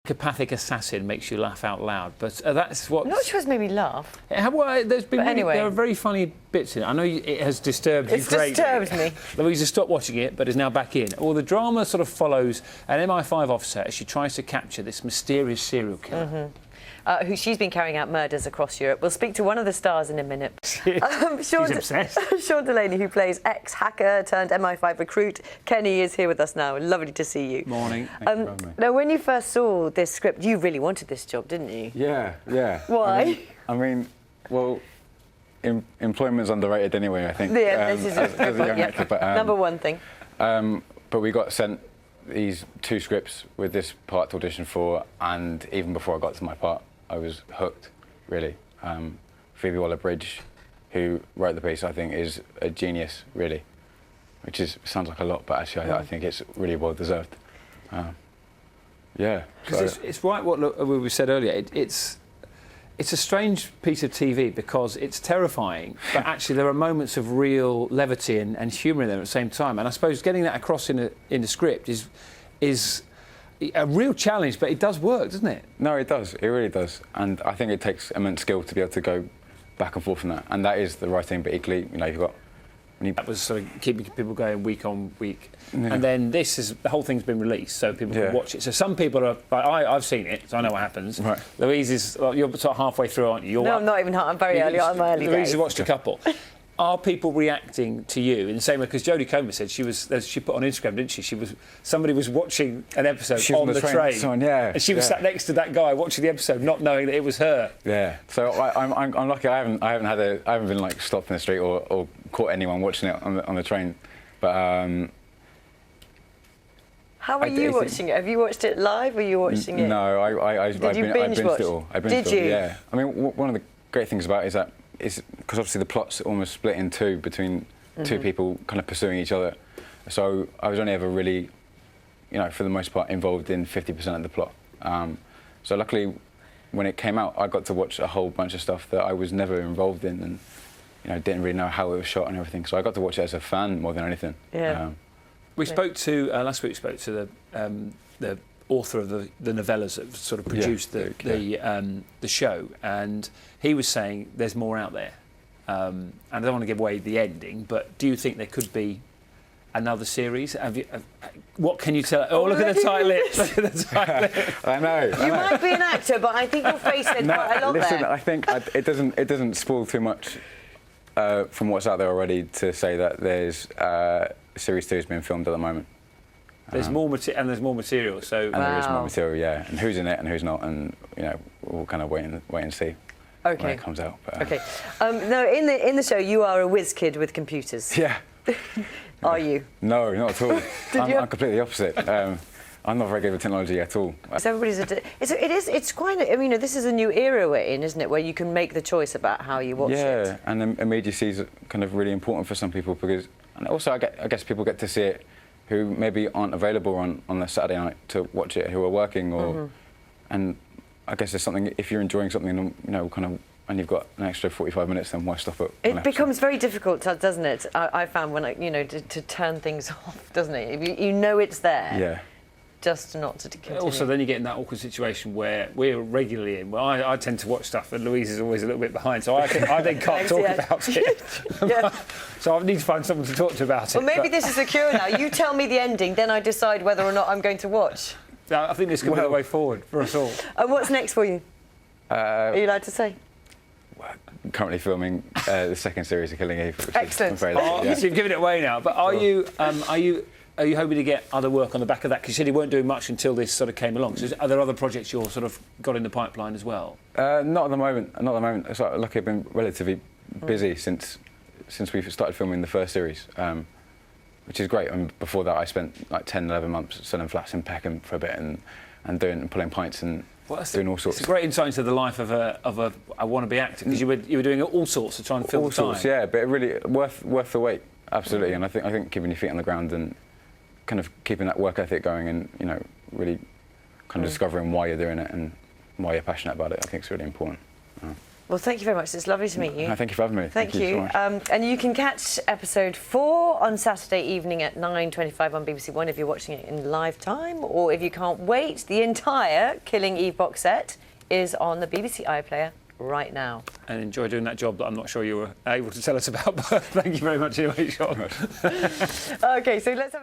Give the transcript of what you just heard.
psychopathic assassin makes you laugh out loud, but that's what. I'm not sure it's made me laugh. Well, there's been anyway. There are very funny bits in it. I know it has disturbed you greatly. It's disturbed me. Louisa stopped watching it, but is now back in. Well, the drama sort of follows an MI5 officer as she tries to capture this mysterious serial killer. Who she's been carrying out murders across Europe. We'll speak to one of the stars in a minute. She's obsessed. Sean Delaney, who plays ex-hacker turned MI5 recruit. Kenny is here with us now. Lovely to see you. Morning. Now, when you first saw this script, you really wanted this job, didn't you? Yeah. Why? I mean, well, employment's underrated anyway, I think. Yeah, this is as a young actor. But, number one thing. But we got sent these 2 scripts with this part to audition for, and even before I got to my part, I was hooked, really. Phobe Waller Bridge, who wrote the piece, I think is a genius, really. Which sounds like a lot, but actually I think it's really well deserved. Yeah. Because it's right what we said earlier. It's a strange piece of TV because it's terrifying, but actually there are moments of real levity and humour in there at the same time. And I suppose getting that across in the script is a real challenge, but it does work, doesn't it? No, it does. It really does. And I think it takes immense skill to be able to go back and forth from that. And that is the right thing, but equally, you know, you've got... That was sort of keeping people going week on week. Yeah. And then the whole thing's been released, so people can watch it. So some people are... I've seen it, so I know what happens. Right. Louise you're sort of halfway through, aren't you? No, I'm not even half. I'm very early on in my early days. Louise has watched a couple. Are people reacting to you in the same way? Because Jodie Comer said she put on Instagram, didn't she? Somebody was watching an episode on the train, and she was sat next to that guy watching the episode, not knowing that it was her. Yeah. So I'm lucky. I haven't been like stopped in the street or caught anyone watching it on the train. But how are you watching it? Have you watched it live? Or were you watching it? No, I binged it all. Did you? Yeah. I mean, one of the great things about it is that because obviously the plot's almost split in 2 between 2 people kind of pursuing each other. So I was only ever really, you know, for the most part, involved in 50% of the plot. So luckily, when it came out, I got to watch a whole bunch of stuff that I was never involved in, and you know, didn't really know how it was shot and everything. So I got to watch it as a fan more than anything. Yeah. We spoke to last week. We spoke to the author of the novellas that sort of produced the show, and he was saying there's more out there. And I don't want to give away the ending, but do you think there could be another series? What can you tell? Oh, look at the tight lips! Look at the tight lips. I know. You might be an actor, but I think your face said quite a lot there. I think it doesn't spoil too much from what's out there already to say that there's series 2 is being filmed at the moment. There's more material. So there is more material, yeah. And who's in it and who's not, and you know, we'll kind of wait and see when it comes out. But, okay. No, in the show, you are a whiz kid with computers. Yeah. Are you? No, not at all. I'm completely opposite. I'm not very good with technology at all. It's quite. I mean, this is a new era we're in, isn't it? Where you can make the choice about how you watch it. Yeah, and immediacy is kind of really important for some people because, and also I guess people get to see it who maybe aren't available on the Saturday night to watch it, who are working, or and I guess there's something, if you're enjoying something, you know, kind of, and you've got an extra 45 minutes, then why stop it? It becomes very difficult, doesn't it? I found when to turn things off, doesn't it? If you know it's there. Yeah. Just not to continue. Also, then you get in that awkward situation where we're regularly in. Well, I tend to watch stuff, and Louise is always a little bit behind, so I then can't talk about it. Yeah. So I need to find someone to talk to about it. Well, maybe this is secure now. You tell me the ending, then I decide whether or not I'm going to watch. I think this could be the way forward for us all. And what's next for you? Are you allowed to say? Currently filming the 2nd series of Killing Eve. Excellent. So you've given it away now. But are you hoping to get other work on the back of that? Because you said you weren't doing much until this sort of came along. So are there other projects you're sort of got in the pipeline as well? Not at the moment. Not at the moment. It's like, luckily, I've been relatively busy since we started filming the first series, which is great. And before that, I spent like 10, 11 months selling flats in Peckham for a bit and pulling pints and doing all sorts. It's a great insight into the life of a wannabe actor, because you were doing all sorts to try and fill the time. All sorts, yeah, but really worth the wait, absolutely. And I think keeping your feet on the ground and kind of keeping that work ethic going, and you know, really kind of discovering why you're doing it and why you're passionate about it, I think is really important. Well, thank you very much. It's lovely to meet you. No, thank you for having me. Thank you. So much. And you can catch episode 4 on Saturday evening at 9:25 on BBC One if you're watching it in live time, or if you can't wait, the entire Killing Eve box set is on the BBC iPlayer right now. And enjoy doing that job that I'm not sure you were able to tell us about, but thank you very much anyway, Sean. Okay, so let's have a look.